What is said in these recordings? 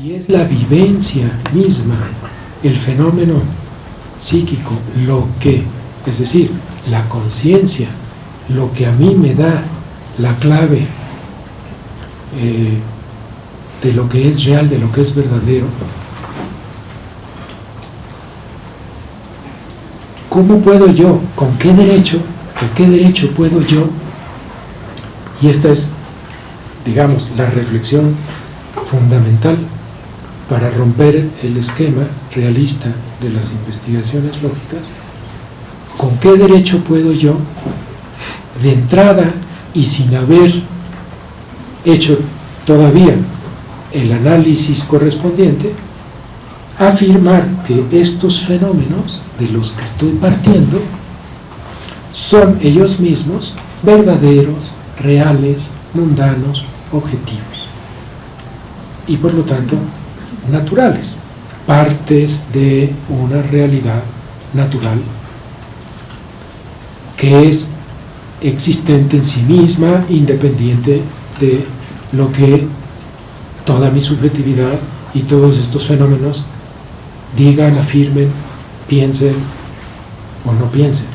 si es la vivencia misma, el fenómeno psíquico, es decir, la conciencia, lo que a mí me da la clave de lo que es real, de lo que es verdadero, ¿cómo puedo yo, con qué derecho puedo yo? Y esta es, digamos, la reflexión fundamental para romper el esquema realista de las investigaciones lógicas. ¿Con qué derecho puedo yo, de entrada y sin haber hecho todavía el análisis correspondiente, afirmar que estos fenómenos de los que estoy partiendo son ellos mismos verdaderos, reales, mundanos, objetivos y por lo tanto naturales, partes de una realidad natural que es existente en sí misma, independiente de lo que toda mi subjetividad y todos estos fenómenos digan, afirmen, piensen o no piensen.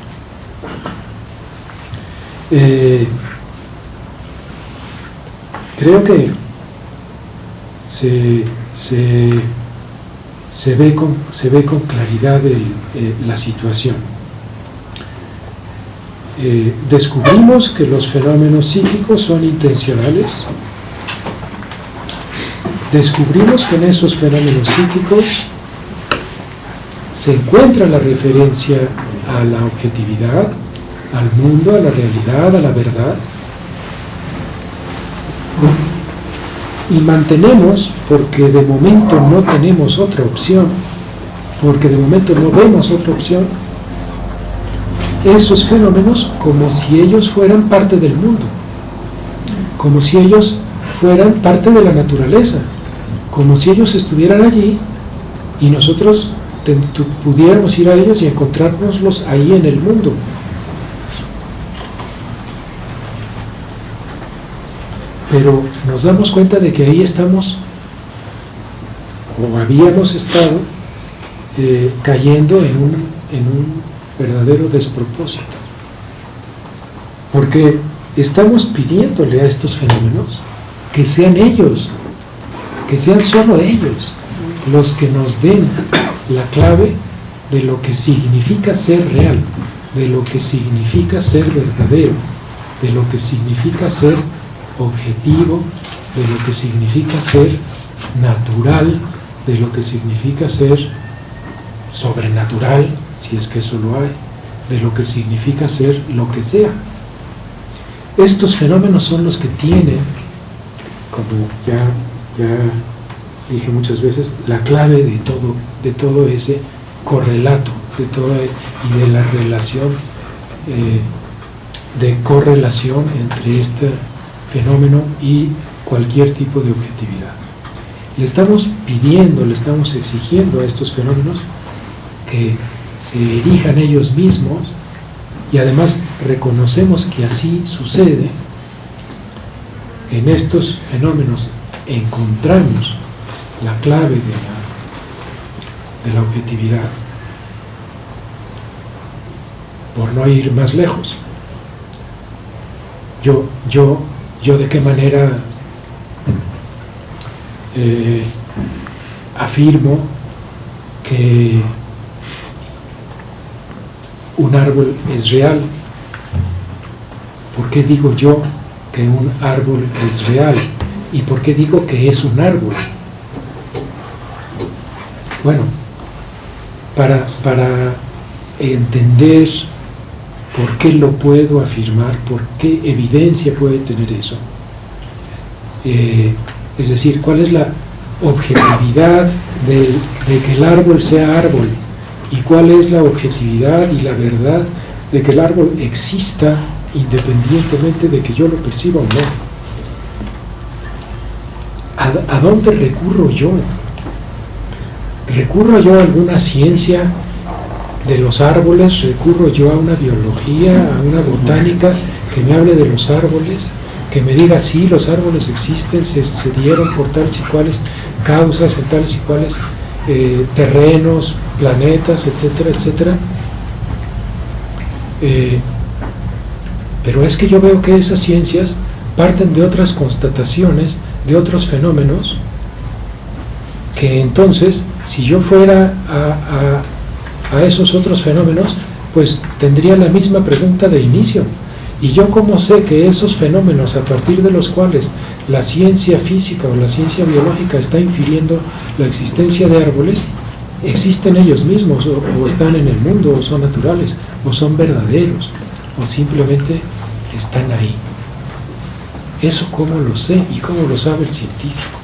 Creo que se ve con claridad la situación. Descubrimos que los fenómenos psíquicos son intencionales. Descubrimos que en esos fenómenos psíquicos se encuentra la referencia a la objetividad, al mundo, a la realidad, a la verdad. Y mantenemos, porque de momento no tenemos otra opción, porque de momento no vemos otra opción, esos fenómenos como si ellos fueran parte del mundo, como si ellos fueran parte de la naturaleza, como si ellos estuvieran allí y nosotros pudiéramos ir a ellos y encontrárnoslos ahí en el mundo. Pero nos damos cuenta de que ahí estamos, o habíamos estado, cayendo en un verdadero despropósito. Porque estamos pidiéndole a estos fenómenos que sean ellos, que sean solo ellos, los que nos den la clave de lo que significa ser real, de lo que significa ser verdadero, de lo que significa ser objetivo, de lo que significa ser natural, de lo que significa ser sobrenatural, si es que eso lo hay, de lo que significa ser lo que sea. Estos fenómenos son los que tienen, como ya dije muchas veces, la clave de todo ese correlato, y de la relación, de correlación entre este fenómeno y cualquier tipo de objetividad. Le estamos pidiendo, le estamos exigiendo a estos fenómenos que se erijan ellos mismos, y además reconocemos que así sucede. En estos fenómenos encontramos la clave de la objetividad. Por no ir más lejos, yo de qué manera afirmo que un árbol es real. ¿Por qué digo yo que un árbol es real? ¿Y por qué digo que es un árbol? Bueno, para entender por qué lo puedo afirmar, por qué evidencia puede tener eso, es decir, cuál es la objetividad de que el árbol sea árbol, y cuál es la objetividad y la verdad de que el árbol exista independientemente de que yo lo perciba o no. ¿A dónde recurro yo? ¿Recurro yo a alguna ciencia de los árboles? ¿Recurro yo a una biología, a una botánica que me hable de los árboles? Que me diga, sí, los árboles existen, se dieron por tales y cuales causas, en tales y cuales terrenos, planetas, etcétera, etcétera. Pero es que yo veo que esas ciencias parten de otras constataciones, de otros fenómenos, que entonces, si yo fuera a esos otros fenómenos, pues tendría la misma pregunta de inicio. ¿Y yo cómo sé que esos fenómenos, a partir de los cuales la ciencia física o la ciencia biológica está infiriendo la existencia de árboles, existen ellos mismos, o están en el mundo, o son naturales, o son verdaderos, o simplemente están ahí? ¿Eso cómo lo sé y cómo lo sabe el científico?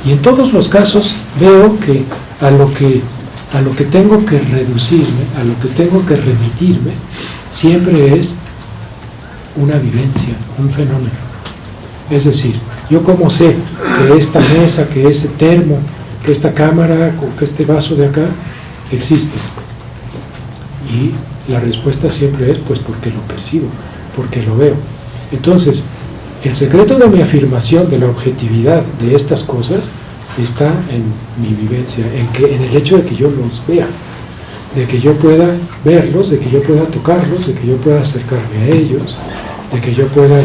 Y en todos los casos veo que a lo que tengo que reducirme, a lo que tengo que remitirme, siempre es una vivencia, un fenómeno. Es decir, yo como sé que esta mesa, que ese termo, que esta cámara, que este vaso de acá existe. Y la respuesta siempre es pues porque lo percibo, porque lo veo. Entonces, el secreto de mi afirmación de la objetividad de estas cosas está en mi vivencia, en el hecho de que yo los vea, de que yo pueda verlos, de que yo pueda tocarlos, de que yo pueda acercarme a ellos, de que yo pueda,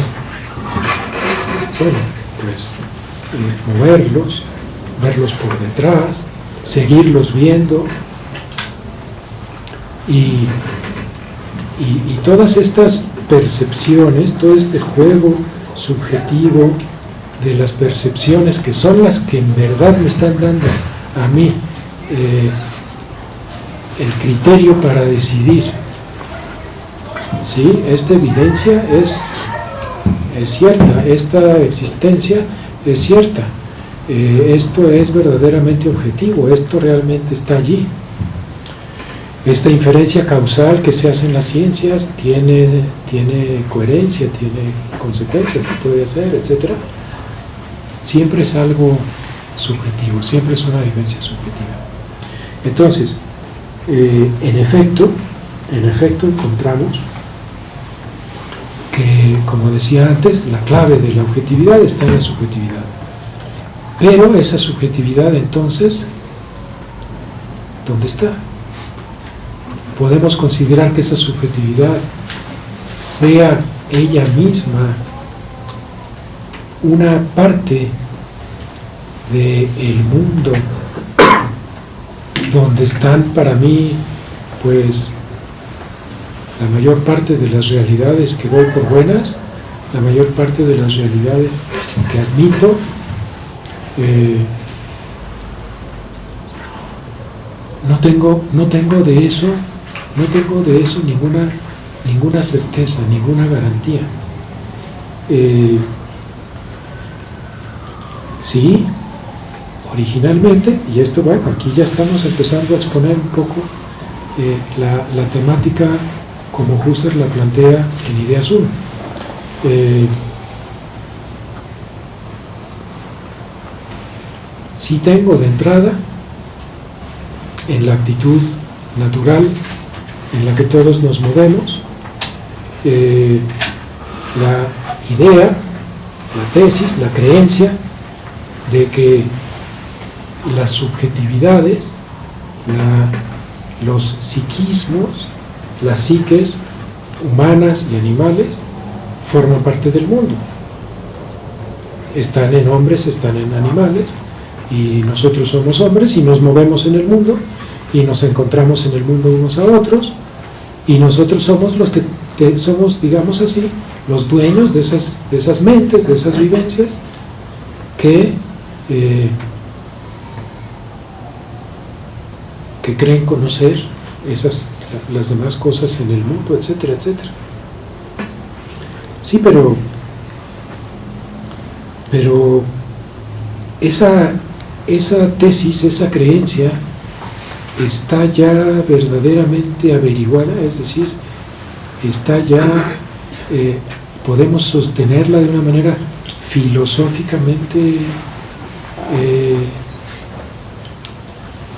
bueno, pues moverlos, verlos por detrás, seguirlos viendo, y todas estas percepciones, todo este juego subjetivo de las percepciones, que son las que en verdad me están dando a mí el criterio para decidir. Sí, esta evidencia es cierta, esta existencia es cierta, esto es verdaderamente objetivo, esto realmente está allí. Esta inferencia causal que se hace en las ciencias tiene coherencia, tiene consecuencias, se puede hacer, etc. Siempre es algo subjetivo, siempre es una vivencia subjetiva. Entonces, en efecto encontramos que, como decía antes, la clave de la objetividad está en la subjetividad. Pero esa subjetividad, entonces, ¿dónde está? Podemos considerar que esa subjetividad sea ella misma una parte del mundo donde están para mí, pues, la mayor parte de las realidades que doy por buenas, la mayor parte de las realidades que admito. No tengo de eso ninguna certeza, ninguna garantía. Sí, originalmente, y esto, bueno, aquí ya estamos empezando a exponer un poco la temática como Husserl la plantea en Ideas 1. Sí tengo de entrada, en la actitud natural en la que todos nos movemos, la idea, la tesis, la creencia de que las subjetividades, los psiquismos, las psiques humanas y animales forman parte del mundo. Están en hombres, están en animales, y nosotros somos hombres y nos movemos en el mundo y nos encontramos en el mundo unos a otros, y nosotros somos los que somos, digamos así, los dueños de esas mentes, de esas vivencias que creen conocer las demás cosas en el mundo, etcétera, etcétera. Sí, pero esa tesis, esa creencia está ya verdaderamente averiguada, es decir, está ya, podemos sostenerla de una manera filosóficamente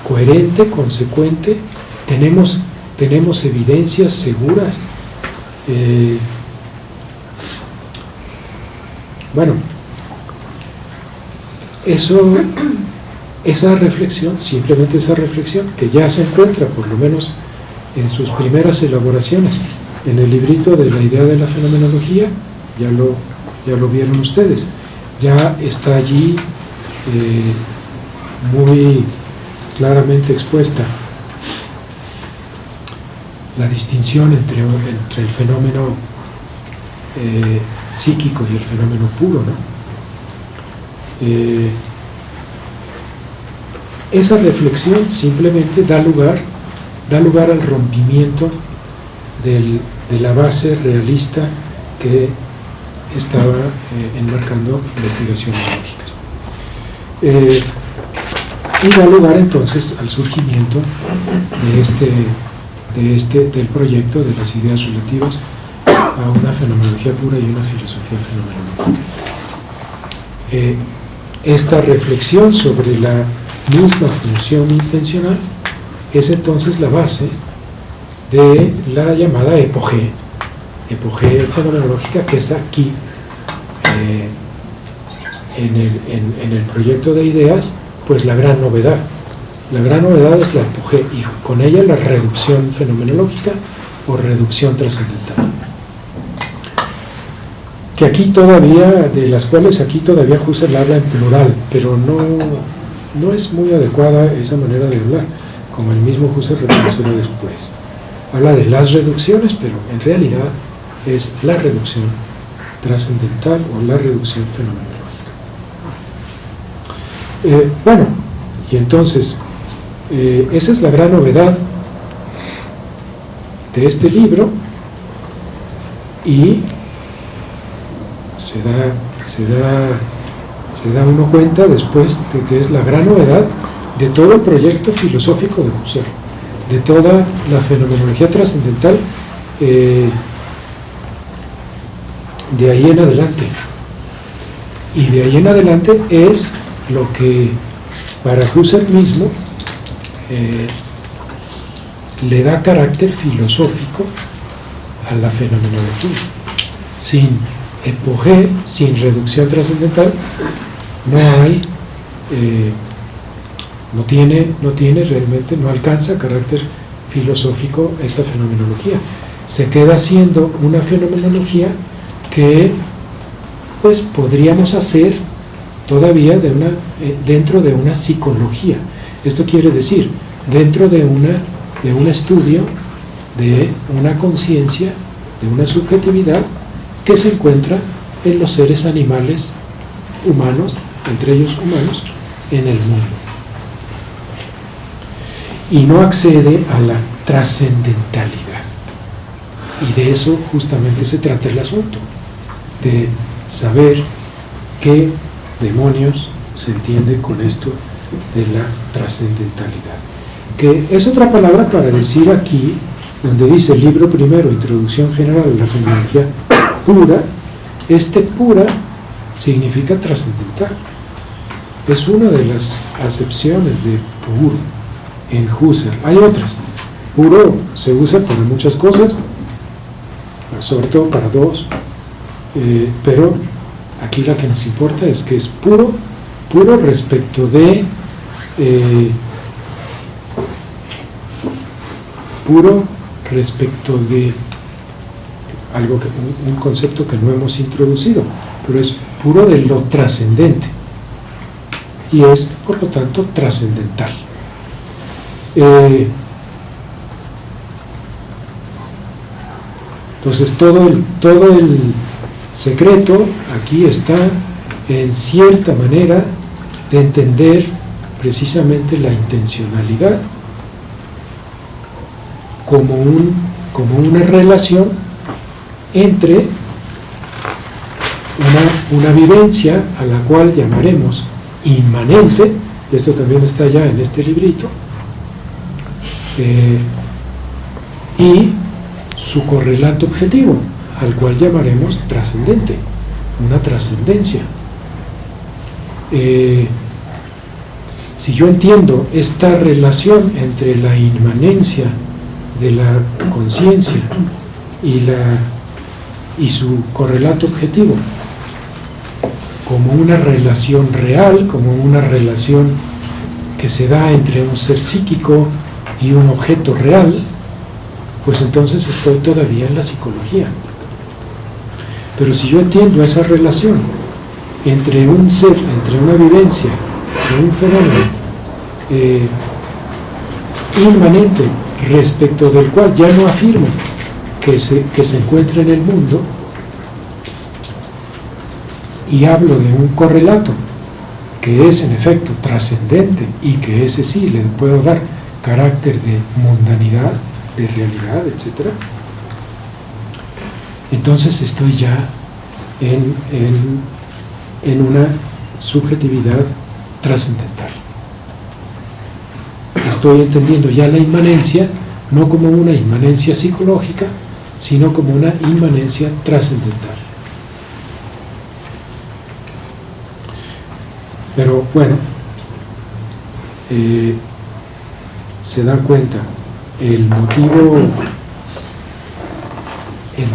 coherente, consecuente. Tenemos evidencias seguras. Bueno, eso esa reflexión, simplemente esa reflexión, que ya se encuentra por lo menos en sus primeras elaboraciones, en el librito de la idea de la fenomenología, ya lo vieron ustedes, ya está allí muy claramente expuesta la distinción entre el fenómeno psíquico y el fenómeno puro, ¿no? Esa reflexión simplemente da lugar al rompimiento de la base realista que estaba enmarcando investigaciones lógicas. Y da lugar entonces al surgimiento del proyecto de las ideas relativas a una fenomenología pura y una filosofía fenomenológica. Esta reflexión sobre la misma función intencional es entonces la base de la llamada epogé fenomenológica, que es aquí en el proyecto de ideas, pues la gran novedad. La gran novedad es la epogé y con ella la reducción fenomenológica o reducción trascendental, que aquí todavía, de las cuales aquí todavía Husserl habla en plural, pero no es muy adecuada esa manera de hablar, como el mismo Husserl reconocerá después. Habla de las reducciones, pero en realidad es la reducción trascendental o la reducción fenomenológica. Bueno, y entonces esa es la gran novedad de este libro, y se da uno cuenta después de que es la gran novedad de todo el proyecto filosófico de Husserl, de toda la fenomenología trascendental de ahí en adelante. Y de ahí en adelante es lo que para Husserl mismo le da carácter filosófico a la fenomenología. Sin epogé, sin reducción trascendental, no tiene realmente, no alcanza carácter filosófico esa fenomenología. Se queda siendo una fenomenología que pues podríamos hacer todavía dentro de una psicología. Esto quiere decir, dentro de un estudio de una conciencia, de una subjetividad que se encuentra en los seres animales humanos, entre ellos humanos, en el mundo. Y no accede a la trascendentalidad. Y de eso justamente se trata el asunto, de saber qué demonios se entiende con esto de la trascendentalidad, que es otra palabra para decir aquí, donde dice el libro primero, Introducción General a la Fenomenología Pura. Pura significa trascendental. Es una de las acepciones de puro en Husserl. Hay otras. Puro se usa para muchas cosas, sobre todo para dos, pero aquí la que nos importa es que es puro respecto de algo un concepto que no hemos introducido, pero es puro de lo trascendente y es por lo tanto trascendental. Entonces todo el secreto aquí está en cierta manera de entender precisamente la intencionalidad como una relación entre una vivencia a la cual llamaremos inmanente, esto también está ya en este librito, y su correlato objetivo, al cual llamaremos trascendente, una trascendencia. Si yo entiendo esta relación entre la inmanencia de la conciencia y su correlato objetivo como una relación real, como una relación que se da entre un ser psíquico y un objeto real, pues entonces estoy todavía en la psicología. Pero si yo entiendo esa relación entre un ser, entre una vivencia, entre un fenómeno inmanente, respecto del cual ya no afirmo que se encuentra en el mundo, y hablo de un correlato que es en efecto trascendente y que ese sí le puedo dar carácter de mundanidad, de realidad, etc., entonces estoy ya en una subjetividad trascendental. Estoy entendiendo ya la inmanencia no como una inmanencia psicológica, sino como una inmanencia trascendental. Pero bueno, se dan cuenta, el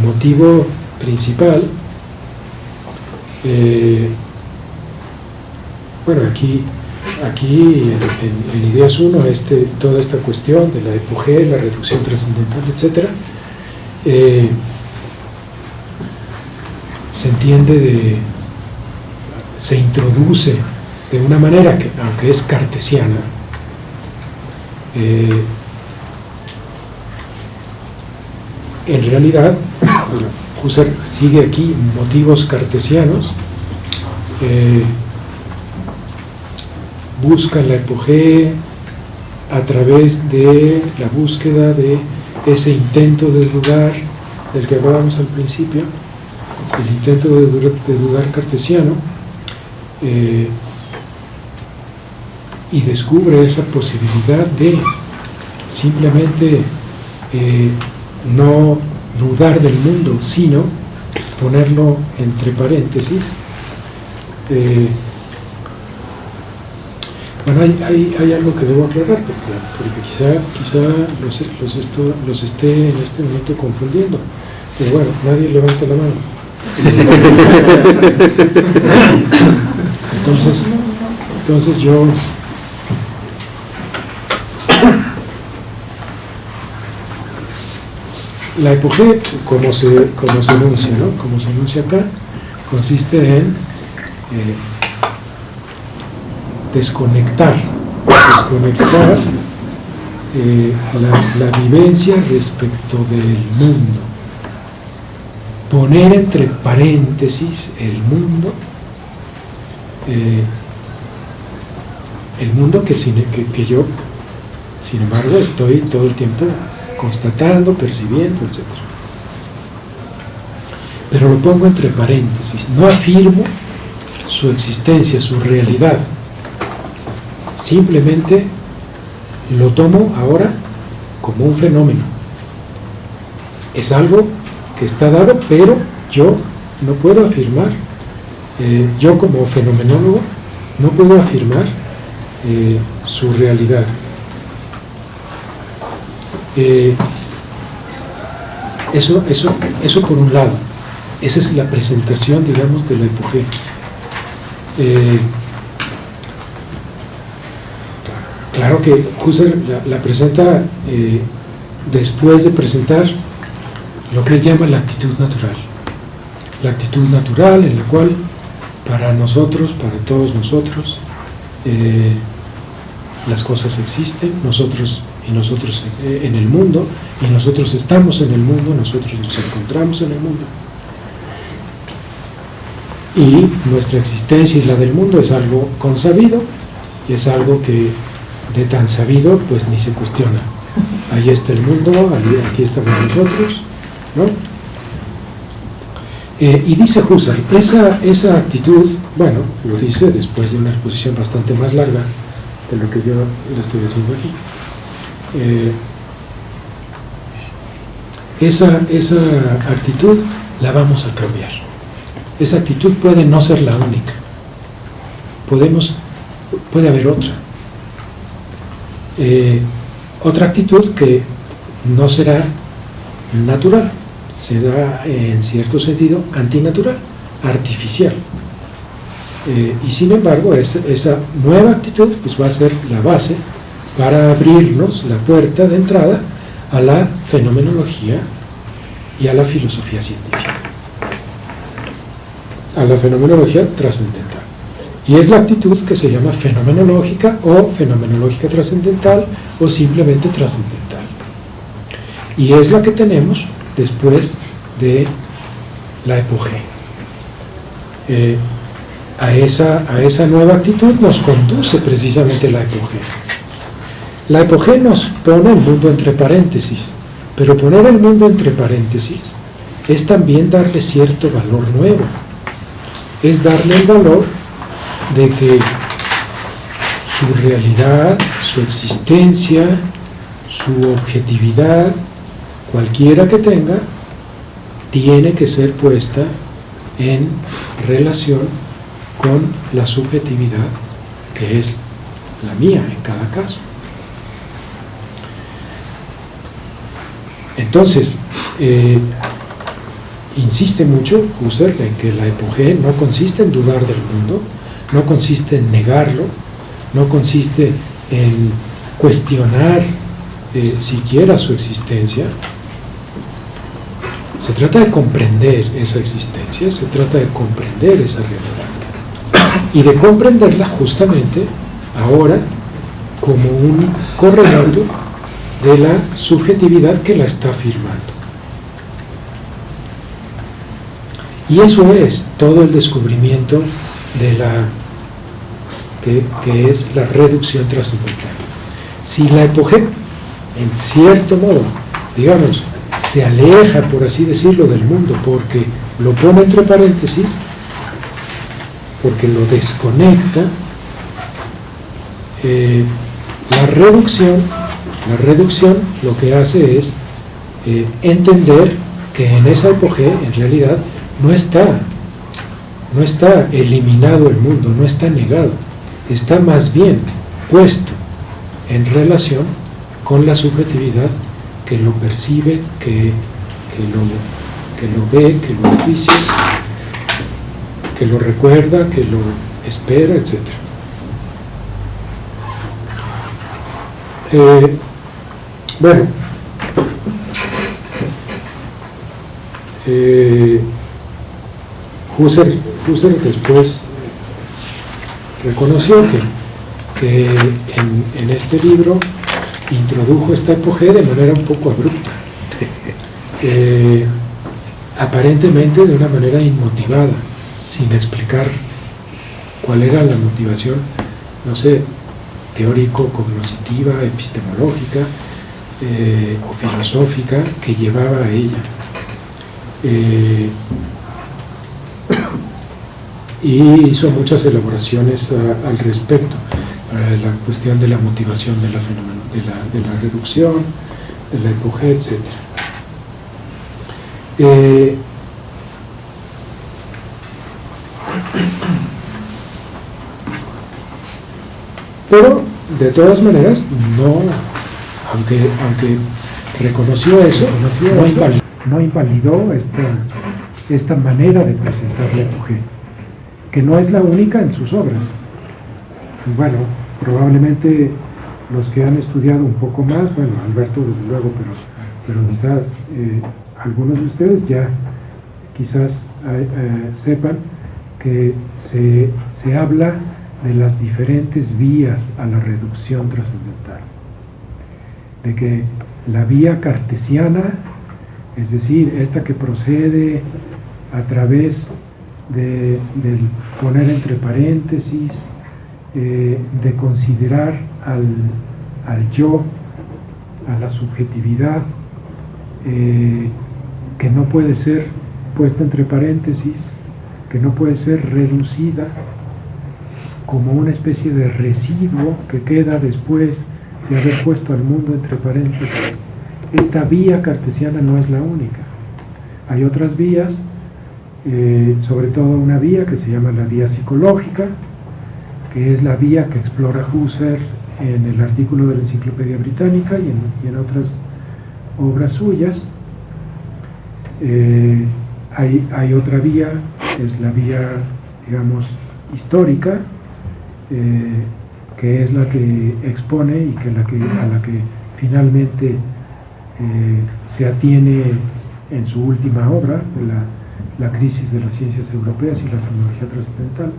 motivo principal, bueno, aquí en Ideas 1, toda esta cuestión de la epogea, la reducción trascendental, etc., se entiende se introduce de una manera que, aunque es cartesiana, en realidad, Husserl sigue aquí motivos cartesianos, busca la epogea a través de la búsqueda de ese intento de dudar del que hablábamos al principio, el intento de dudar cartesiano, y descubre esa posibilidad de simplemente no dudar del mundo, sino ponerlo entre paréntesis. Bueno, hay algo que debo aclarar, porque quizá los esté en este momento confundiendo, pero bueno, nadie levanta la mano. Entonces yo la epogea, como se enuncia, ¿no? Como se enuncia acá, consiste en desconectar la vivencia respecto del mundo, poner entre paréntesis el mundo que yo, sin embargo, estoy todo el tiempo constatando, percibiendo, etc. Pero lo pongo entre paréntesis, no afirmo su existencia, su realidad, simplemente lo tomo ahora como un fenómeno. Es algo que está dado, pero yo no puedo afirmar, yo como fenomenólogo no puedo afirmar su realidad. Eso por un lado. Esa es la presentación, digamos, de la epogea. Claro que Husserl la presenta después de presentar lo que él llama la actitud natural. La actitud natural en la cual para nosotros, para todos nosotros, las cosas existen, nosotros en el mundo, y nosotros estamos en el mundo, nosotros nos encontramos en el mundo. Y nuestra existencia y la del mundo es algo consabido, y es algo que de tan sabido pues ni se cuestiona. Ahí está el mundo, aquí estamos nosotros, ¿no? Y dice Husserl, esa actitud, bueno, lo dice después de una exposición bastante más larga de lo que yo le estoy haciendo aquí. Esa actitud la vamos a cambiar. Esa actitud puede no ser la única. Puede haber otra. Otra actitud que no será natural, será en cierto sentido antinatural, artificial. Y sin embargo, esa nueva actitud pues, va a ser la base para abrirnos la puerta de entrada a la fenomenología y a la filosofía científica, a la fenomenología trascendental. Y es la actitud que se llama fenomenológica o fenomenológica trascendental o simplemente trascendental. Y es la que tenemos después de la epogé. A esa nueva actitud nos conduce precisamente la epogé. La epogé nos pone el mundo entre paréntesis, pero poner el mundo entre paréntesis es también darle cierto valor nuevo. Es darle el valor de que su realidad, su existencia, su objetividad, cualquiera que tenga, tiene que ser puesta en relación con la subjetividad que es la mía en cada caso. Entonces, insiste mucho Husserl en que la epogé no consiste en dudar del mundo, no consiste en negarlo, no consiste en cuestionar siquiera su existencia. Se trata de comprender esa existencia, se trata de comprender esa realidad y de comprenderla justamente ahora como un correlato de la subjetividad que la está afirmando. Y eso es todo el descubrimiento de que es la reducción trascendental. Si la epogé, en cierto modo, digamos, se aleja, por así decirlo, del mundo porque lo pone entre paréntesis, porque lo desconecta, la reducción lo que hace es entender que en esa epogé, en realidad, no está eliminado el mundo, no está negado, está más bien puesto en relación con la subjetividad que lo percibe, que lo ve, que lo enjuicia, que lo recuerda, que lo espera, etc. Bueno, Husserl después reconoció que en este libro introdujo esta epogé de manera un poco abrupta, aparentemente de una manera inmotivada, sin explicar cuál era la motivación, no sé, teórico-cognoscitiva, epistemológica o filosófica que llevaba a ella. Y hizo muchas elaboraciones al respecto, la cuestión de la motivación de la reducción, de la epogé, etc. Pero de todas maneras, aunque reconoció eso, no invalidó esta manera de presentar la epogé, que no es la única en sus obras. Bueno, probablemente los que han estudiado un poco más, bueno, Alberto desde luego, pero quizás algunos de ustedes ya quizás sepan que se habla de las diferentes vías a la reducción trascendental, de que la vía cartesiana, es decir, esta que procede a través del poner entre paréntesis, de considerar al yo, a la subjetividad, que no puede ser puesta entre paréntesis, que no puede ser reducida como una especie de residuo que queda después de haber puesto al mundo entre paréntesis. Esta vía cartesiana no es la única. Hay otras vías, sobre todo una vía que se llama la vía psicológica, que es la vía que explora Husserl en el artículo de la Enciclopedia Británica y en otras obras suyas. Hay otra vía, es la vía, digamos, histórica, que es la que expone y a la que finalmente se atiene en su última obra, la crisis de las ciencias europeas y la fenomenología trascendental.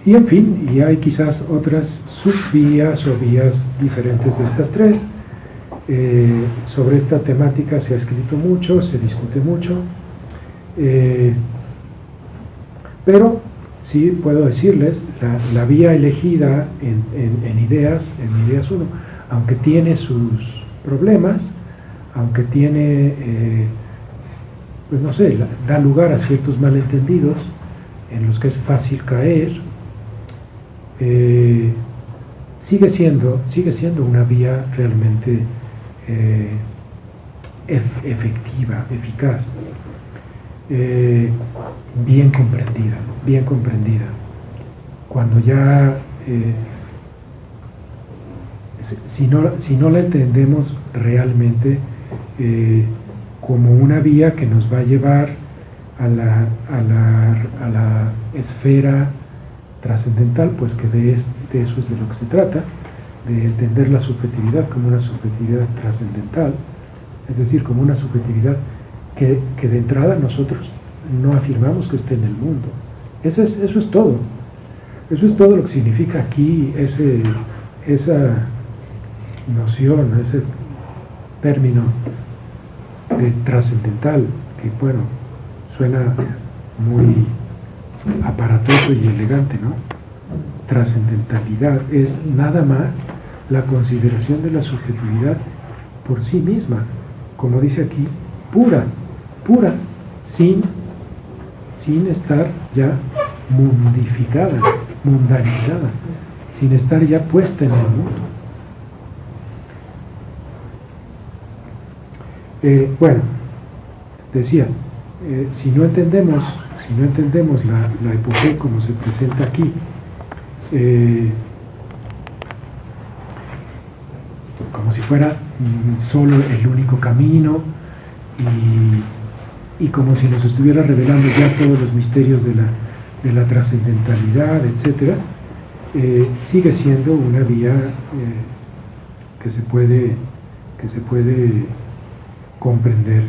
Y en fin, y hay quizás otras subvías o vías diferentes de estas tres. Sobre esta temática se ha escrito mucho, se discute mucho, pero sí puedo decirles, la vía elegida en Ideas 1, aunque tiene sus problemas, aunque tiene, pues no sé, da lugar a ciertos malentendidos en los que es fácil caer, sigue siendo una vía realmente efectiva, eficaz, bien comprendida. Cuando ya, si no la entendemos realmente como una vía que nos va a llevar a la esfera trascendental, pues que de eso es de lo que se trata, de entender la subjetividad como una subjetividad trascendental, es decir, como una subjetividad que de entrada nosotros no afirmamos que esté en el mundo. Eso es todo. Eso es todo lo que significa aquí esa noción, ese término de trascendental, que bueno, suena muy aparatoso y elegante, ¿no? Trascendentalidad es nada más la consideración de la subjetividad por sí misma, como dice aquí, pura, sin estar ya mundificada, mundanizada, sin estar ya puesta en el mundo. Bueno, decía, si no entendemos la epopea como se presenta aquí, como si fuera solo el único camino y como si nos estuviera revelando ya todos los misterios de la trascendentalidad, etc., sigue siendo una vía que se puede comprender.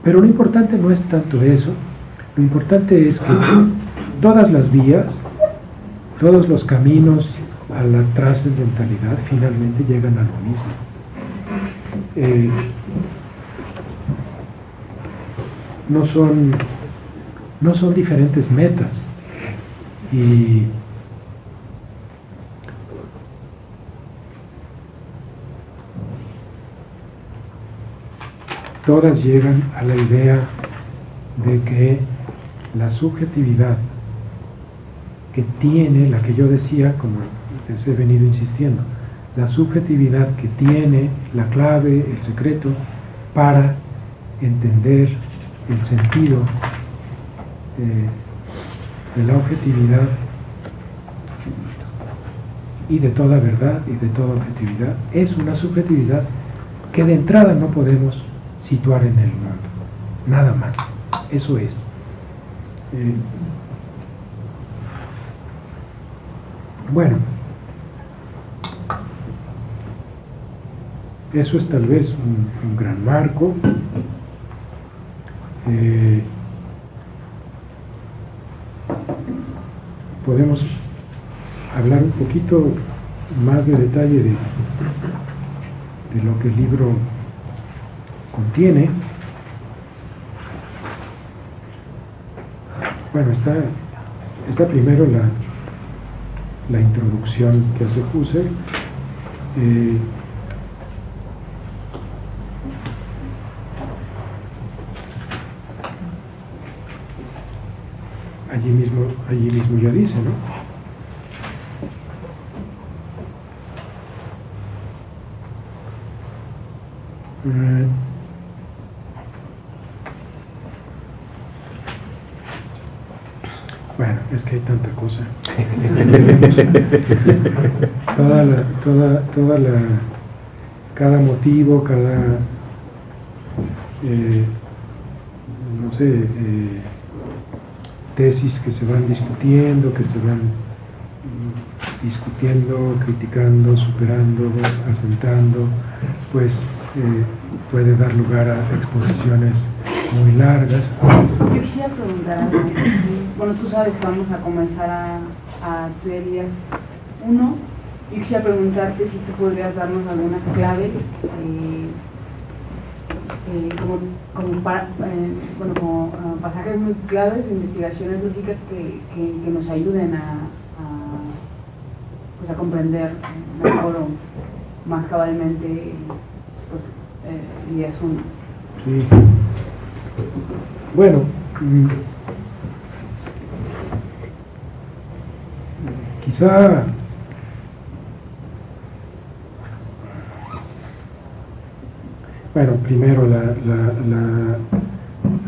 Pero lo importante no es tanto eso, lo importante es que todas las vías, todos los caminos a la trascendentalidad finalmente llegan a lo mismo. No son diferentes metas, y todas llegan a la idea de que la subjetividad que tiene, la que yo decía, como les he venido insistiendo, la subjetividad que tiene la clave, el secreto, para entender el sentido de la objetividad y de toda verdad y de toda objetividad, es una subjetividad que de entrada no podemos situar en el mundo, nada más. Eso es. Bueno, eso es tal vez un gran marco. Podemos hablar un poquito más de detalle de lo que el libro contiene. Bueno, está primero la introducción que hace Husserl. Allí mismo ya dice, ¿no? Bueno, es que hay tanta cosa. Cada motivo, no sé, tesis que se van discutiendo, criticando, superando, asentando, pues puede dar lugar a exposiciones muy largas. Yo quisiera preguntar algo. Bueno, tú sabes que vamos a comenzar a estudiar ideas 1. Yo quisiera preguntarte si tú podrías darnos algunas claves como pasajes muy claves de investigaciones lógicas que nos ayuden pues a comprender mejor o más cabalmente pues, ideas 1. Sí. Bueno, quizá primero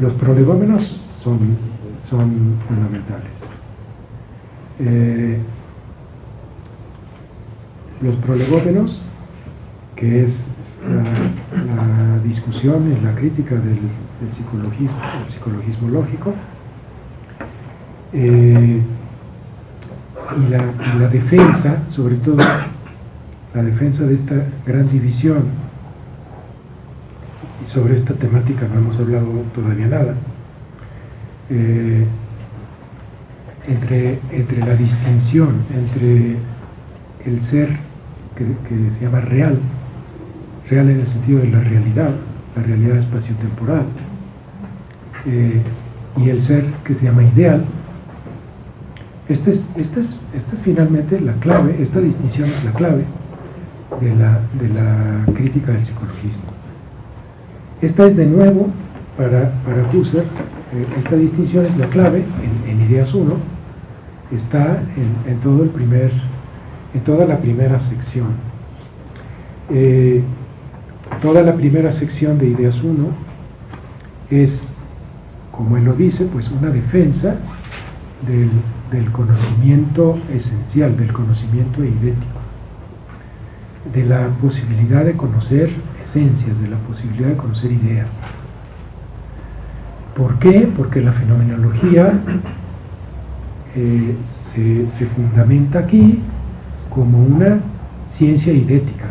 los prolegómenos son fundamentales. Los prolegómenos, que es la discusión y la crítica del psicologismo lógico, y la defensa, sobre todo la defensa de esta gran división. Y sobre esta temática no hemos hablado todavía nada, entre la distinción entre el ser que se llama real en el sentido de la realidad espaciotemporal, y el ser que se llama ideal. Esta es finalmente la clave, esta distinción es la clave de la crítica del psicologismo. Esta es de nuevo, para Husserl, esta distinción es la clave en Ideas 1, está en toda la primera sección. Toda la primera sección de Ideas 1 es, como él lo dice, pues una defensa del conocimiento esencial, del conocimiento eidético, de la posibilidad de conocer esencias, de la posibilidad de conocer ideas. ¿Por qué? Porque la fenomenología se fundamenta aquí como una ciencia idética.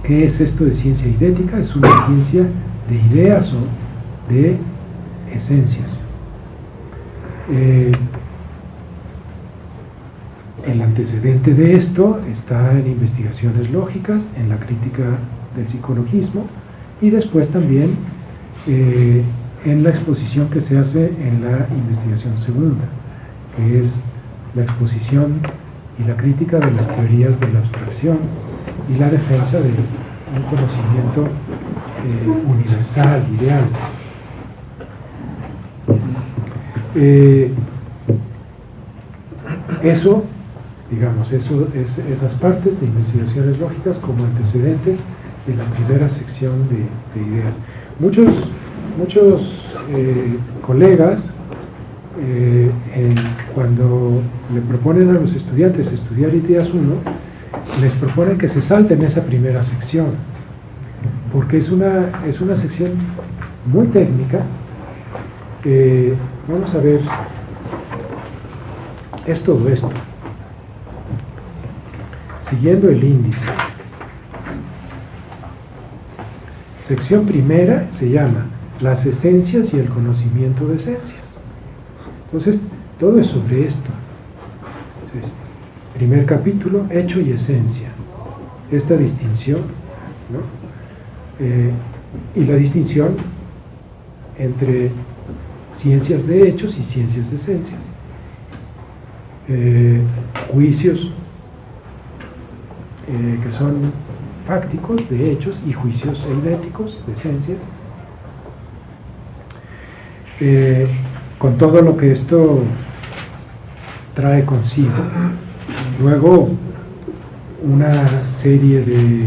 ¿Qué es esto de ciencia idética? Es una ciencia de ideas o de esencias. El antecedente de esto está en investigaciones lógicas, en la crítica del psicologismo, y después también en la exposición que se hace en la investigación segunda, que es la exposición y la crítica de las teorías de la abstracción y la defensa de un conocimiento universal, ideal. Esas partes de investigaciones lógicas como antecedentes de la primera sección de ideas. Muchos colegas, cuando le proponen a los estudiantes estudiar Ideas 1, les proponen que se salten esa primera sección, porque es una sección muy técnica. Vamos a ver, es todo esto. Siguiendo el índice. Sección primera se llama Las esencias y el conocimiento de esencias. Entonces, todo es sobre esto. Entonces, primer capítulo, hecho y esencia. Esta distinción, ¿no? Y la distinción entre ciencias de hechos y ciencias de esencias. Juicios que son fácticos de hechos y juicios eidéticos de esencias, con todo lo que esto trae consigo. Luego una serie de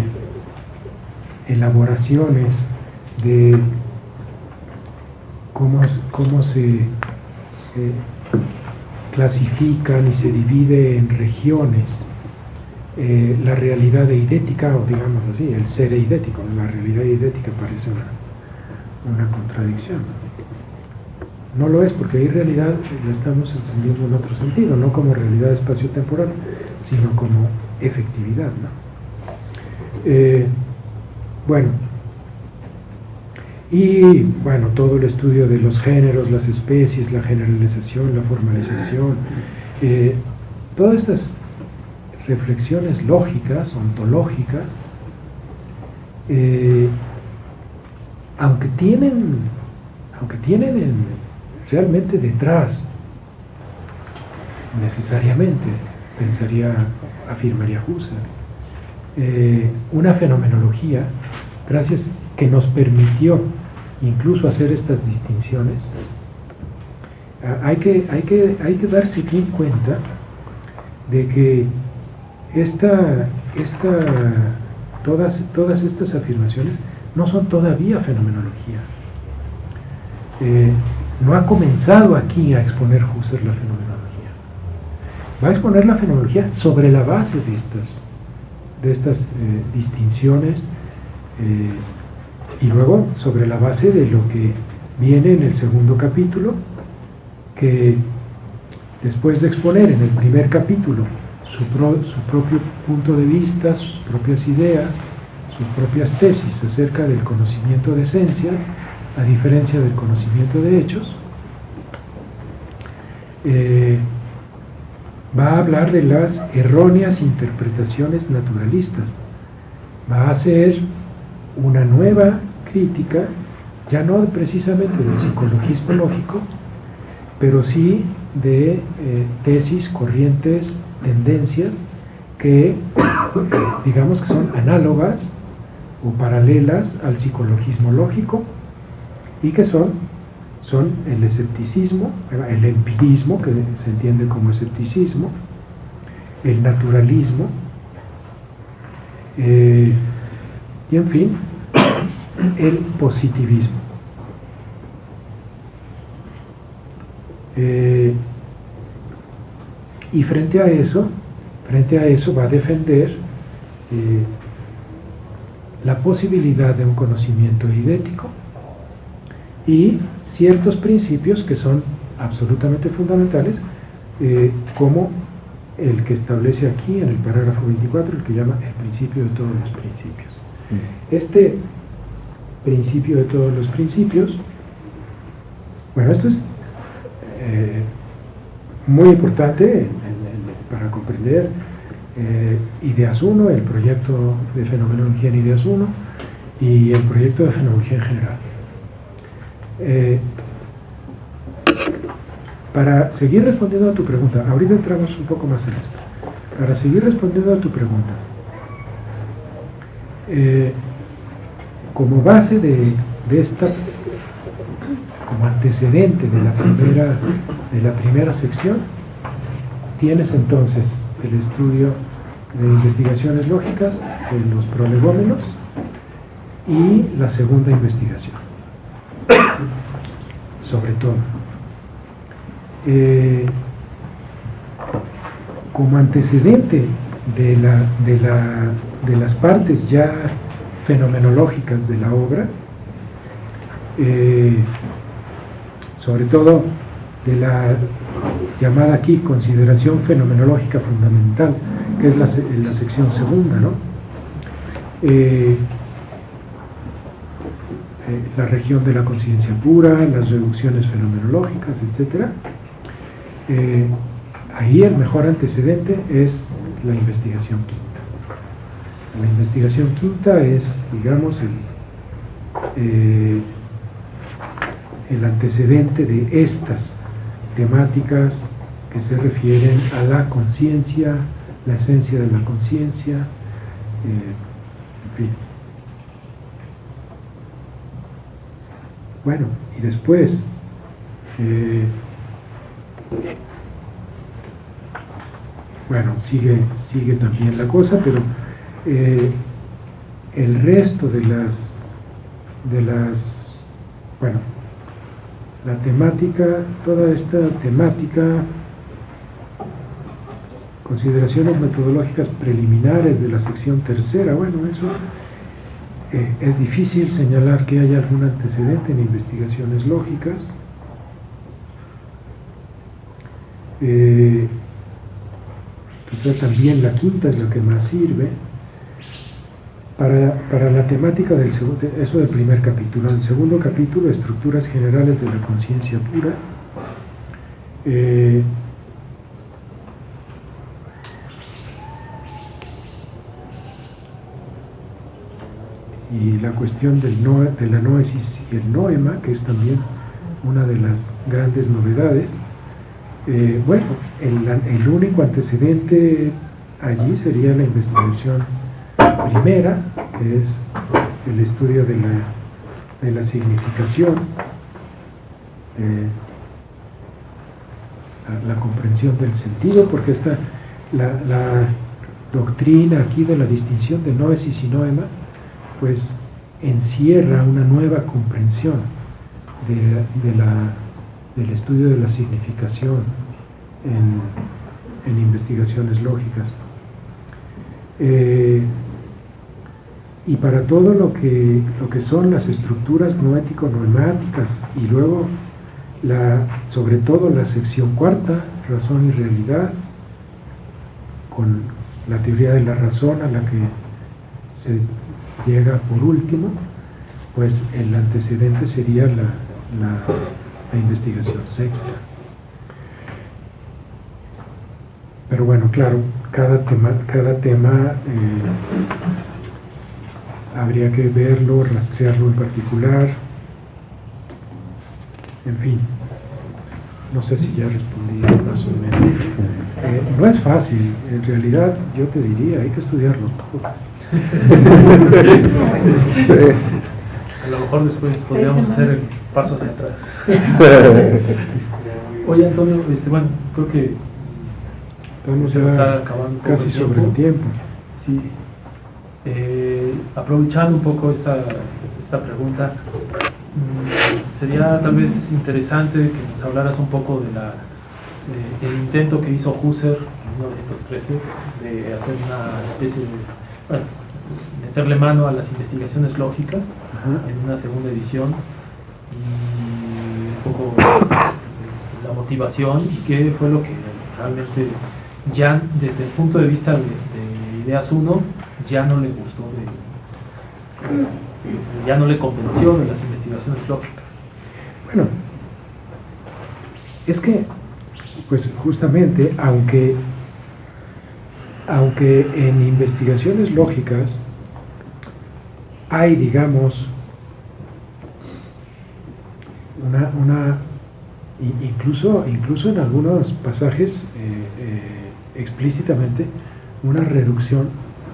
elaboraciones de cómo se clasifican y se divide en regiones la realidad eidética, o digamos así, el ser eidético. La realidad eidética parece una contradicción. no lo es, porque ahí realidad la estamos entendiendo en otro sentido, no como realidad espacio-temporal, sino como efectividad, ¿no? Bueno, y bueno, todo el estudio de los géneros, las especies, la generalización, la formalización, todas estas reflexiones lógicas, ontológicas, aunque tienen realmente detrás, necesariamente, afirmaría Husserl, una fenomenología, gracias que nos permitió incluso hacer estas distinciones, hay que darse bien cuenta de que todas estas afirmaciones no son todavía fenomenología. No ha comenzado aquí a exponer Husserl la fenomenología. Va a exponer la fenomenología sobre la base de estas distinciones, y luego sobre la base de lo que viene en el segundo capítulo, que después de exponer en el primer capítulo su propio punto de vista, sus propias ideas, sus propias tesis acerca del conocimiento de esencias, a diferencia del conocimiento de hechos, va a hablar de las erróneas interpretaciones naturalistas. Va a hacer una nueva crítica, ya no precisamente del psicologismo lógico, pero sí de tesis, corrientes, tendencias que digamos que son análogas o paralelas al psicologismo lógico y que son el escepticismo, el empirismo, que se entiende como escepticismo, el naturalismo, y en fin, el positivismo. Y frente a eso va a defender la posibilidad de un conocimiento eidético y ciertos principios que son absolutamente fundamentales, como el que establece aquí en el parágrafo 24, el que llama el principio de todos los principios. Este principio de todos los principios, bueno, esto es muy importante para comprender Ideas 1, el proyecto de fenomenología en Ideas 1 y el proyecto de fenomenología en general. Para seguir respondiendo a tu pregunta, ahorita entramos un poco más en esto. Para seguir respondiendo a tu pregunta, como base de esta, como antecedente de la primera sección, tienes entonces el estudio de investigaciones lógicas de los prolegómenos y la segunda investigación, sobre todo. Como antecedente de las partes ya fenomenológicas de la obra, sobre todo de la llamada aquí consideración fenomenológica fundamental, que es la sección segunda, ¿no? La región de la conciencia pura, las reducciones fenomenológicas, etc. Ahí el mejor antecedente es la investigación quinta. La investigación quinta es, digamos, el antecedente de estas temáticas que se refieren a la conciencia, la esencia de la conciencia, en fin. Bueno, y después bueno, sigue también la cosa, pero el resto de las bueno, la temática, toda esta temática, consideraciones metodológicas preliminares de la sección tercera, bueno, eso es difícil señalar que haya algún antecedente en investigaciones lógicas, quizá también la quinta es la que más sirve para la temática del segundo, eso del primer capítulo. En el segundo capítulo, estructuras generales de la conciencia pura. Y la cuestión de la noesis y el noema, que es también una de las grandes novedades. Bueno, el único antecedente allí sería la investigación primera, que es el estudio de la significación, la comprensión del sentido, porque está la doctrina aquí de la distinción de noesis y noema, pues encierra una nueva comprensión del estudio de la significación en investigaciones lógicas. Y para todo lo que son las estructuras noético-noemáticas, y luego sobre todo la sección cuarta, razón y realidad, con la teoría de la razón a la que se llega por último, pues el antecedente sería la investigación sexta. Pero bueno, claro, cada tema habría que verlo, rastrearlo en particular, en fin. No sé si ya respondí más o menos. No es fácil, en realidad yo te diría, hay que estudiarlo todo. A lo mejor después podríamos hacer el paso hacia atrás. Oye, Antonio, bueno, creo que vamos se está acabando casi sobre el tiempo. Sí. Aprovechando un poco esta pregunta, sería tal vez interesante que nos hablaras un poco de el intento que hizo Husserl en 1913 de hacer una especie de, bueno, meterle mano a las investigaciones lógicas. Ajá. En una segunda edición, y un poco la motivación y qué fue lo que realmente ya desde el punto de vista de Ideas 1 ya no le gustó, ya no le convenció de las investigaciones lógicas. Bueno, es que pues justamente aunque en investigaciones lógicas hay, digamos, incluso en algunos pasajes explícitamente una reducción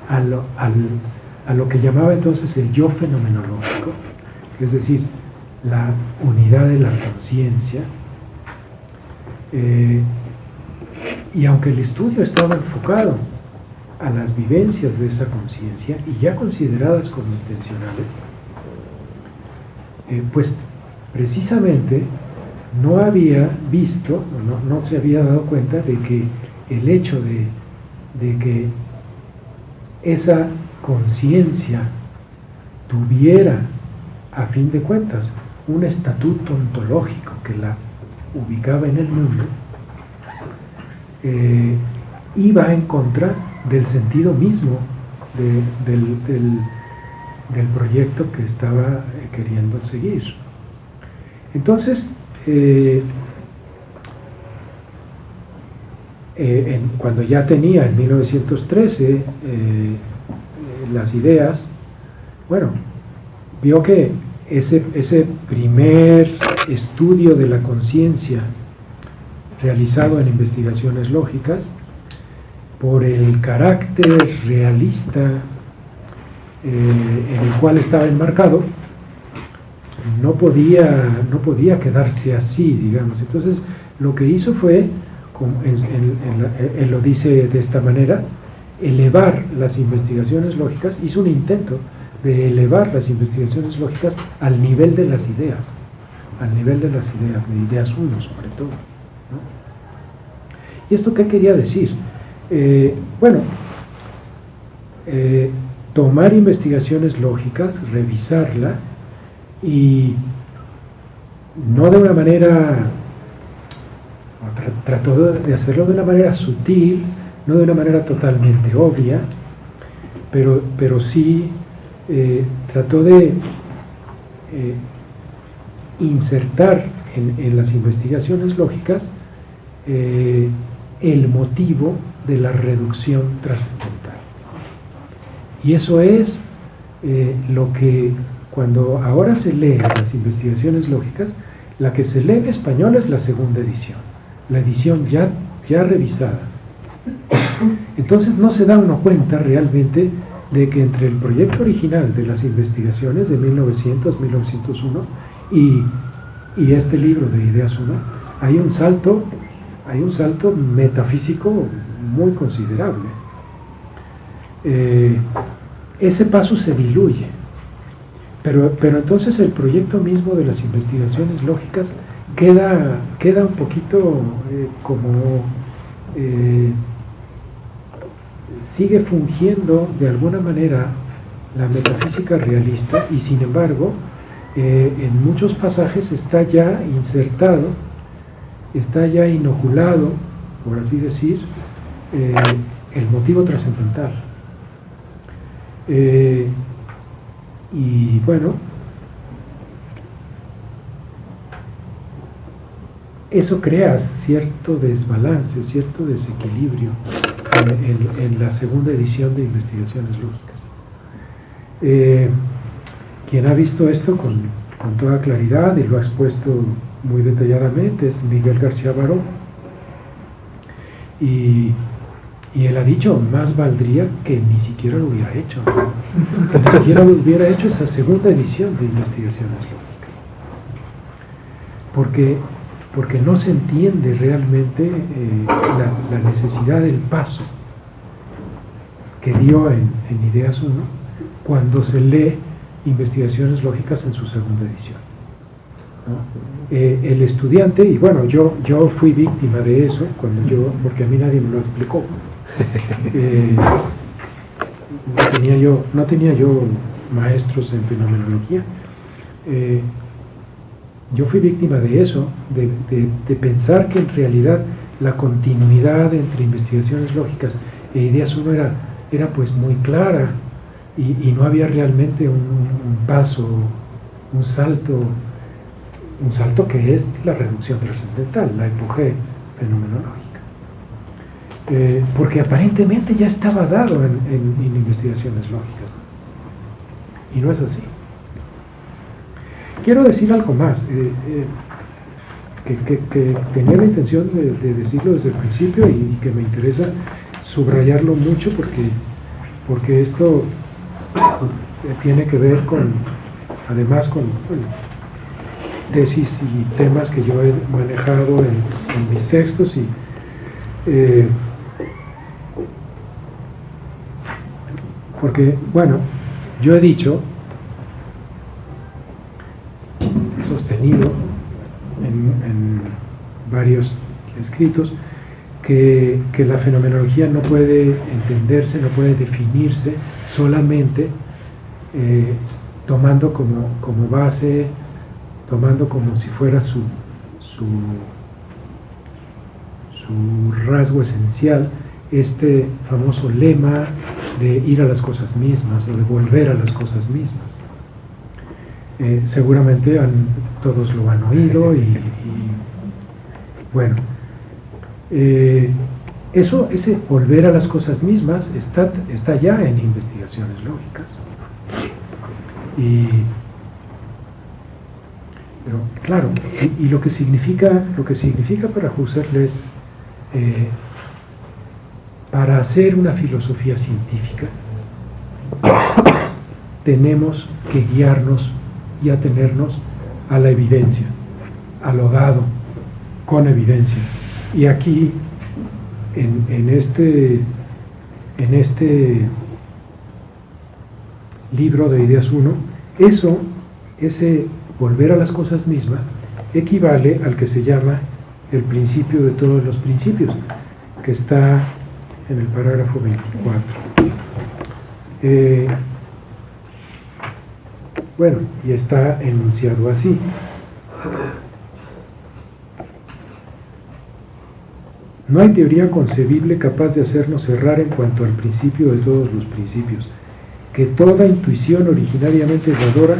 a lo que llamaba entonces el yo fenomenológico, es decir, la unidad de la conciencia. Y aunque el estudio estaba enfocado a las vivencias de esa conciencia y ya consideradas como intencionales, pues precisamente no había visto, no se había dado cuenta de que el hecho de que esa conciencia tuviera, a fin de cuentas, un estatuto ontológico que la ubicaba en el mundo, iba en contra del sentido mismo del proyecto que estaba queriendo seguir. Entonces, cuando ya tenía en 1913 las ideas, bueno, vio que ese primer estudio de la conciencia realizado en investigaciones lógicas, por el carácter realista en el cual estaba enmarcado, no podía quedarse así, digamos. Entonces, lo que hizo fue, él lo dice de esta manera, elevar las investigaciones lógicas, hizo un intento de elevar las investigaciones lógicas al nivel de las ideas, de Ideas 1 sobre todo, ¿no? ¿Y esto qué quería decir? Tomar investigaciones lógicas, revisarla, y no de una manera, trató de hacerlo de una manera sutil, no de una manera totalmente obvia, pero sí trató de insertar en las investigaciones lógicas el motivo de la reducción trascendental. Y eso es lo que, cuando ahora se lee las investigaciones lógicas, la que se lee en español es la segunda edición, la edición ya revisada. Entonces no se da uno cuenta realmente de que entre el proyecto original de las investigaciones de 1900-1901 y este libro de Ideas 1, hay un salto metafísico muy considerable. Ese paso se diluye, pero entonces el proyecto mismo de las investigaciones lógicas queda un poquito como sigue fungiendo de alguna manera la metafísica realista, y sin embargo en muchos pasajes está ya insertado, está ya inoculado, por así decir, el motivo trascendental. Y bueno, eso crea cierto desbalance, cierto desequilibrio en la segunda edición de Investigaciones Lógicas. Quien ha visto esto con toda claridad y lo ha expuesto muy detalladamente es Miguel García Baró, y él ha dicho, más valdría que ni siquiera lo hubiera hecho, que ni siquiera hubiera hecho esa segunda edición de Investigaciones Lógicas, porque no se entiende realmente la necesidad del paso que dio en Ideas 1 cuando se lee Investigaciones Lógicas en su segunda edición, ¿no? El estudiante, y bueno, yo fui víctima de eso porque a mí nadie me lo explicó. No tenía yo maestros en fenomenología. Yo fui víctima de eso, de pensar que en realidad la continuidad entre Investigaciones Lógicas e Ideas 1 era pues muy clara, y no había realmente un paso, un salto que es la reducción trascendental, la epogea fenomenológica. Porque aparentemente ya estaba dado en Investigaciones Lógicas, y no es así. Quiero decir algo más, que tenía la intención de decirlo desde el principio y que me interesa subrayarlo mucho porque esto tiene que ver además con tesis y temas que yo he manejado en mis textos, y porque, bueno, yo he dicho, he sostenido en varios escritos que la fenomenología no puede entenderse, no puede definirse solamente tomando como base, tomando como si fuera su rasgo esencial este famoso lema de ir a las cosas mismas o de volver a las cosas mismas. Seguramente todos lo han oído y bueno, ese volver a las cosas mismas está ya en Investigaciones Lógicas. Pero claro, y lo que significa para Husserl es para hacer una filosofía científica tenemos que guiarnos y atenernos a la evidencia, a lo dado con evidencia. Y aquí en este libro de Ideas 1, ese volver a las cosas mismas equivale al que se llama el principio de todos los principios, que está en el parágrafo 24. Bueno, y está enunciado así: No hay teoría concebible capaz de hacernos errar en cuanto al principio de todos los principios, que toda intuición originariamente dadora,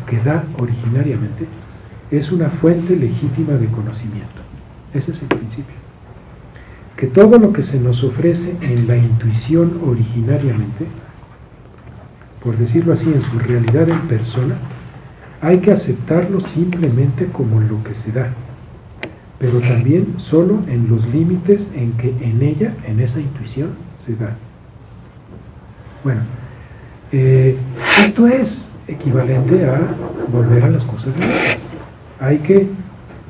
que da originariamente, es una fuente legítima de conocimiento. Ese es el principio. Que todo lo que se nos ofrece en la intuición originariamente, por decirlo así, en su realidad en persona, hay que aceptarlo simplemente como lo que se da, pero también solo en los límites en que en ella, en esa intuición, se da. Bueno, esto es equivalente a volver a las cosas dadas. Hay que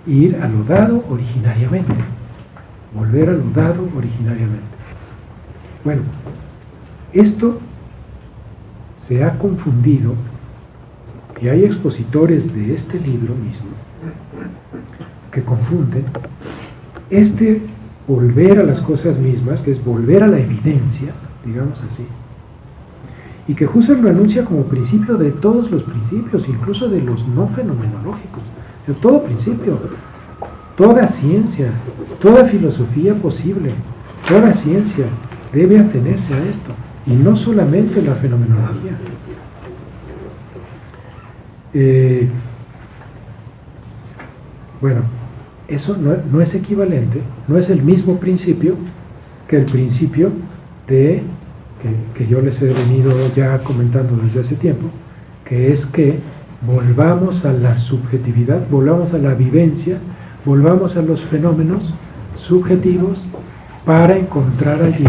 ir a lo dado originariamente, volver a lo dado originariamente. Bueno, esto se ha confundido, y hay expositores de este libro mismo que confunden este volver a las cosas mismas, que es volver a la evidencia, digamos así, y que Husserl lo anuncia como principio de todos los principios, incluso de los no fenomenológicos. O sea, todo principio, toda ciencia, toda filosofía posible, toda ciencia debe atenerse a esto, y no solamente la fenomenología. Bueno, eso no es equivalente, no es el mismo principio que el principio de que yo les he venido ya comentando desde hace tiempo, que es que volvamos a la subjetividad, volvamos a la vivencia, volvamos a los fenómenos subjetivos para encontrar allí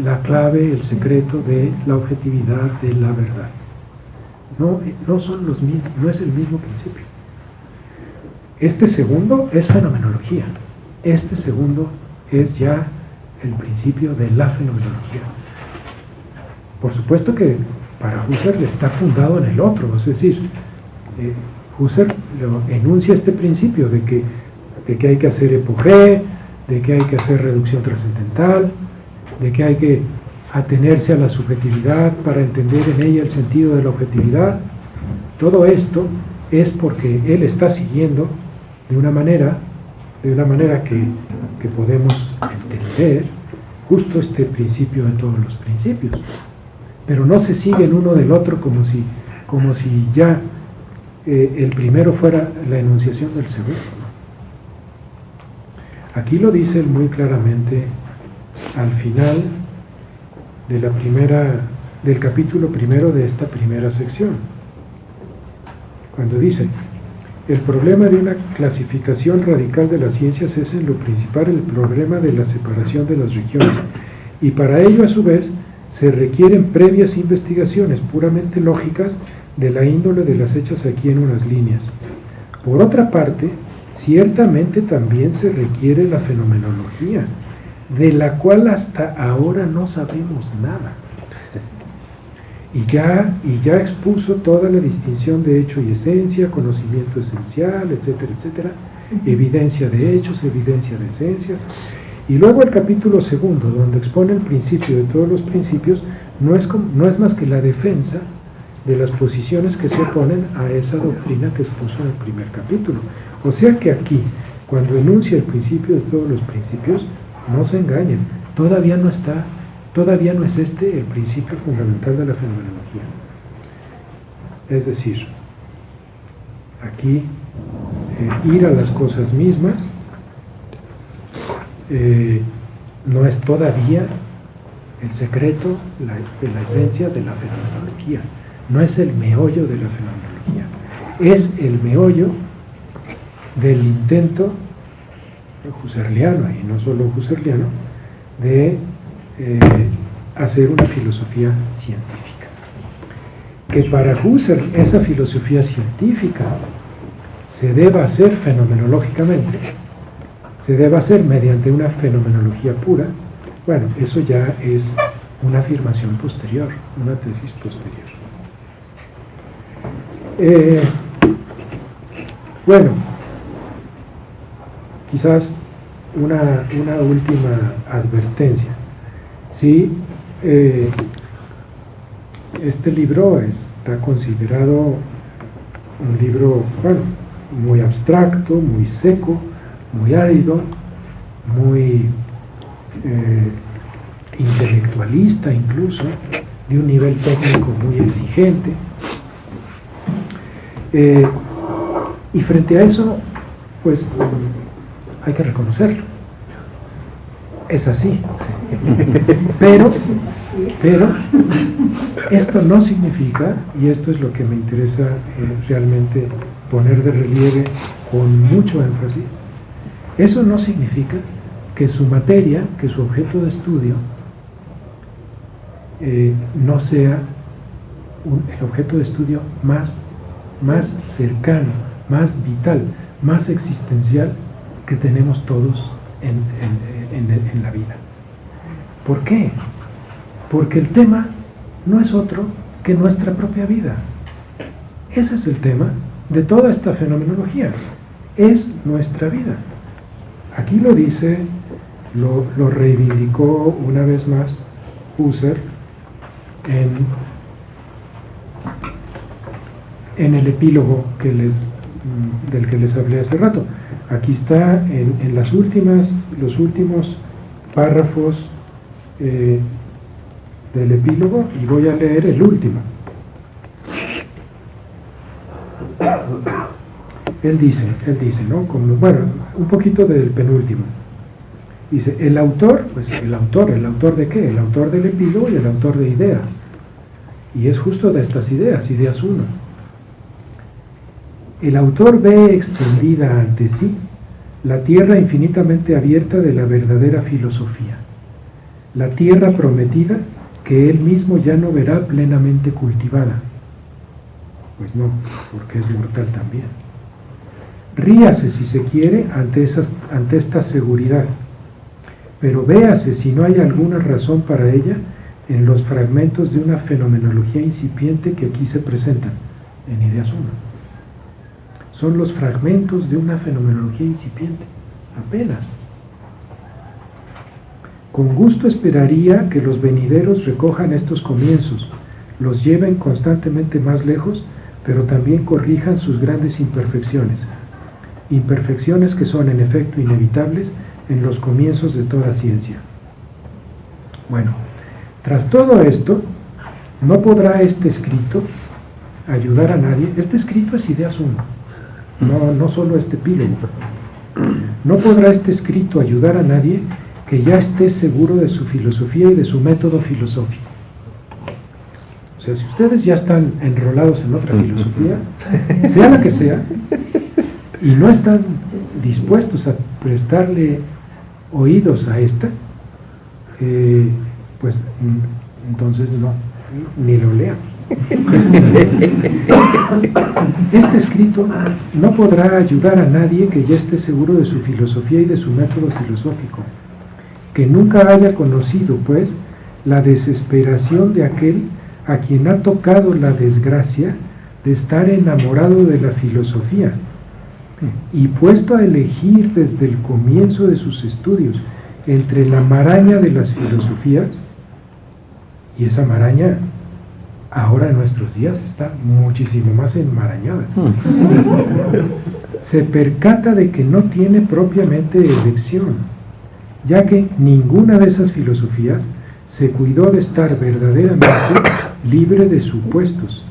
la clave, el secreto de la objetividad, de la verdad. No son los mismos, no es el mismo principio. Este segundo es fenomenología. Este segundo es ya el principio de la fenomenología. Por supuesto que para Husserl está fundado en el otro, es decir, Husserl enuncia este principio de que hay que hacer epogé, de que hay que hacer reducción trascendental, de que hay que atenerse a la subjetividad para entender en ella el sentido de la objetividad. Todo esto es porque él está siguiendo de una manera que podemos entender justo este principio de todos los principios, pero no se siguen uno del otro como si ya el primero fuera la enunciación del segundo. Aquí lo dice él muy claramente al final del capítulo primero de esta primera sección, cuando dice: el problema de una clasificación radical de las ciencias es en lo principal el problema de la separación de las regiones, y para ello a su vez se requieren previas investigaciones puramente lógicas de la índole de las hechas aquí en unas líneas. Por otra parte, ciertamente también se requiere la fenomenología, de la cual hasta ahora no sabemos nada. Y ya expuso toda la distinción de hecho y esencia, conocimiento esencial, etcétera, etcétera, evidencia de hechos, evidencia de esencias. Y luego el capítulo segundo, donde expone el principio de todos los principios, no es más que la defensa de las posiciones que se oponen a esa doctrina que expuso en el primer capítulo. O sea que aquí, cuando enuncia el principio de todos los principios, no se engañen, todavía no es este el principio fundamental de la fenomenología. Es decir, aquí ir a las cosas mismas no es todavía el secreto, la esencia de la fenomenología, no es el meollo de la fenomenología, es el meollo del intento husserliano, y no solo husserliano, de hacer una filosofía científica. Que para Husserl esa filosofía científica se deba hacer fenomenológicamente, se deba hacer mediante una fenomenología pura, bueno, eso ya es una afirmación posterior, una tesis posterior. Bueno, quizás una última advertencia. Sí, este libro está considerado un libro, bueno, muy abstracto, muy seco, muy árido, muy intelectualista incluso, de un nivel técnico muy exigente. Y frente a eso, pues hay que reconocerlo. Es así. Pero esto no significa, y esto es lo que me interesa realmente poner de relieve con mucho énfasis, eso no significa que su materia, que su objeto de estudio, no sea el objeto de estudio más cercano, más vital, más existencial que tenemos todos en la vida. ¿Por qué? Porque el tema no es otro que nuestra propia vida. Ese es el tema de toda esta fenomenología. Es nuestra vida. Aquí lo dice, lo reivindicó una vez más Husserl en el epílogo del que les hablé hace rato. Aquí está en los últimos párrafos del epílogo, y voy a leer el último. Él dice, ¿no? Bueno, un poquito del penúltimo. Dice, el autor ¿de qué? El autor del epílogo y el autor de Ideas. Y es justo de estas ideas, Ideas 1. El autor ve extendida ante sí la tierra infinitamente abierta de la verdadera filosofía, la tierra prometida que él mismo ya no verá plenamente cultivada. Pues no, porque es mortal también. Ríase, si se quiere, ante esta seguridad, pero véase si no hay alguna razón para ella en los fragmentos de una fenomenología incipiente que aquí se presentan en Ideas 1. Son los fragmentos de una fenomenología incipiente, apenas. Con gusto esperaría que los venideros recojan estos comienzos, los lleven constantemente más lejos, pero también corrijan sus grandes imperfecciones. Imperfecciones que son en efecto inevitables en los comienzos de toda ciencia. Bueno, tras todo esto, no podrá este escrito ayudar a nadie. Este escrito es Ideas 1, no solo este epílogo. No podrá este escrito ayudar a nadie que ya esté seguro de su filosofía y de su método filosófico. O sea, si ustedes ya están enrolados en otra filosofía, sea la que sea, y no están dispuestos a prestarle oídos a esta, pues entonces no, ni lo lean. Este escrito no podrá ayudar a nadie que ya esté seguro de su filosofía y de su método filosófico, que nunca haya conocido, pues, la desesperación de aquel a quien ha tocado la desgracia de estar enamorado de la filosofía y puesto a elegir desde el comienzo de sus estudios entre la maraña de las filosofías, y esa maraña ahora en nuestros días está muchísimo más enmarañada. Se percata de que no tiene propiamente elección, ya que ninguna de esas filosofías se cuidó de estar verdaderamente libre de supuestos,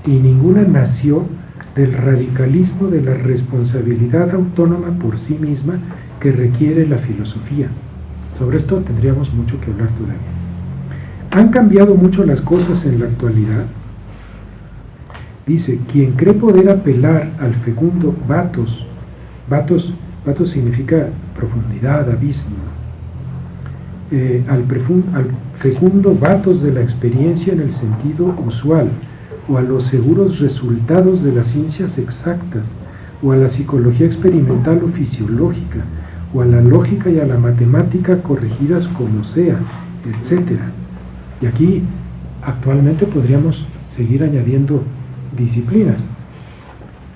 y ninguna nació del radicalismo de la responsabilidad autónoma por sí misma que requiere la filosofía. Sobre esto tendríamos mucho que hablar todavía. ¿Han cambiado mucho las cosas en la actualidad? Dice, quien cree poder apelar al fecundo batos significa profundidad, abismo, al fecundo batos de la experiencia en el sentido usual, o a los seguros resultados de las ciencias exactas, o a la psicología experimental o fisiológica, o a la lógica y a la matemática corregidas como sea, etc. Y aquí actualmente podríamos seguir añadiendo disciplinas.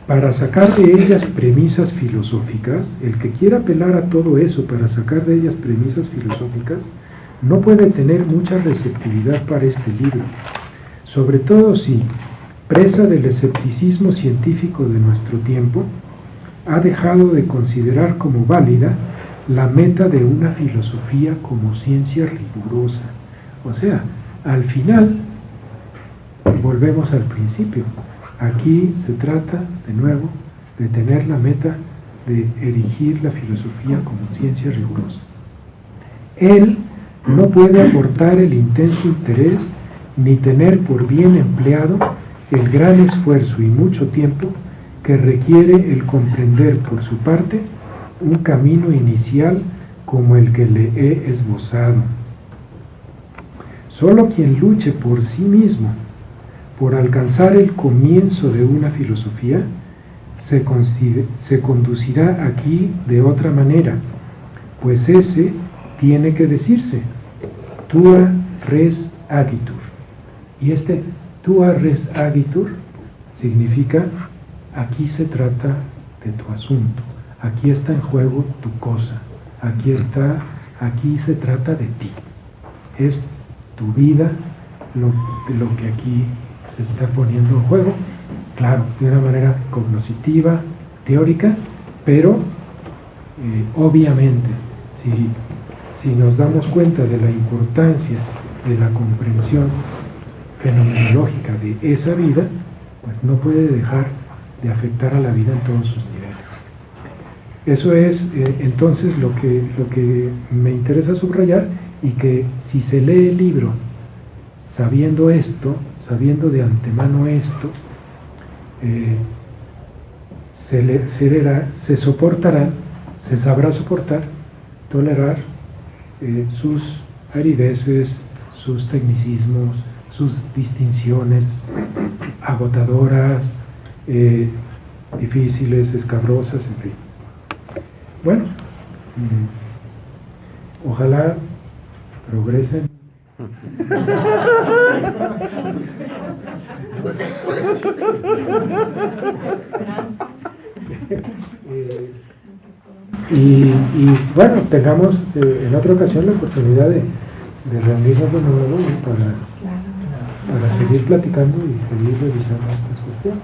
Para sacar de ellas premisas filosóficas, el que quiera apelar a todo eso para sacar de ellas premisas filosóficas, no puede tener mucha receptividad para este libro, sobre todo si, presa del escepticismo científico de nuestro tiempo, ha dejado de considerar como válida la meta de una filosofía como ciencia rigurosa. O sea, al final, volvemos al principio. Aquí se trata, de nuevo, de tener la meta de erigir la filosofía como ciencia rigurosa. Él no puede aportar el intenso interés ni tener por bien empleado el gran esfuerzo y mucho tiempo que requiere el comprender por su parte un camino inicial como el que le he esbozado. Solo quien luche por sí mismo, por alcanzar el comienzo de una filosofía, se conducirá aquí de otra manera, pues ese tiene que decirse tua res agitur. Y este tua res agitur significa aquí se trata de tu asunto, aquí está en juego tu cosa, aquí se trata de ti. Es tu vida lo que aquí se está poniendo en juego, claro, de una manera cognoscitiva, teórica, pero obviamente, si nos damos cuenta de la importancia de la comprensión fenomenológica de esa vida, pues no puede dejar de afectar a la vida en todos sus niveles. Eso es entonces lo que me interesa subrayar, y que si se lee el libro sabiendo esto, sabiendo de antemano esto, se soportará, se sabrá soportar, tolerar sus arideces, sus tecnicismos, sus distinciones agotadoras, difíciles, escabrosas, en fin. Bueno, ojalá progresen. Y bueno, tengamos en otra ocasión la oportunidad de reunirnos de nuevo, para seguir platicando y seguir revisando estas cuestiones.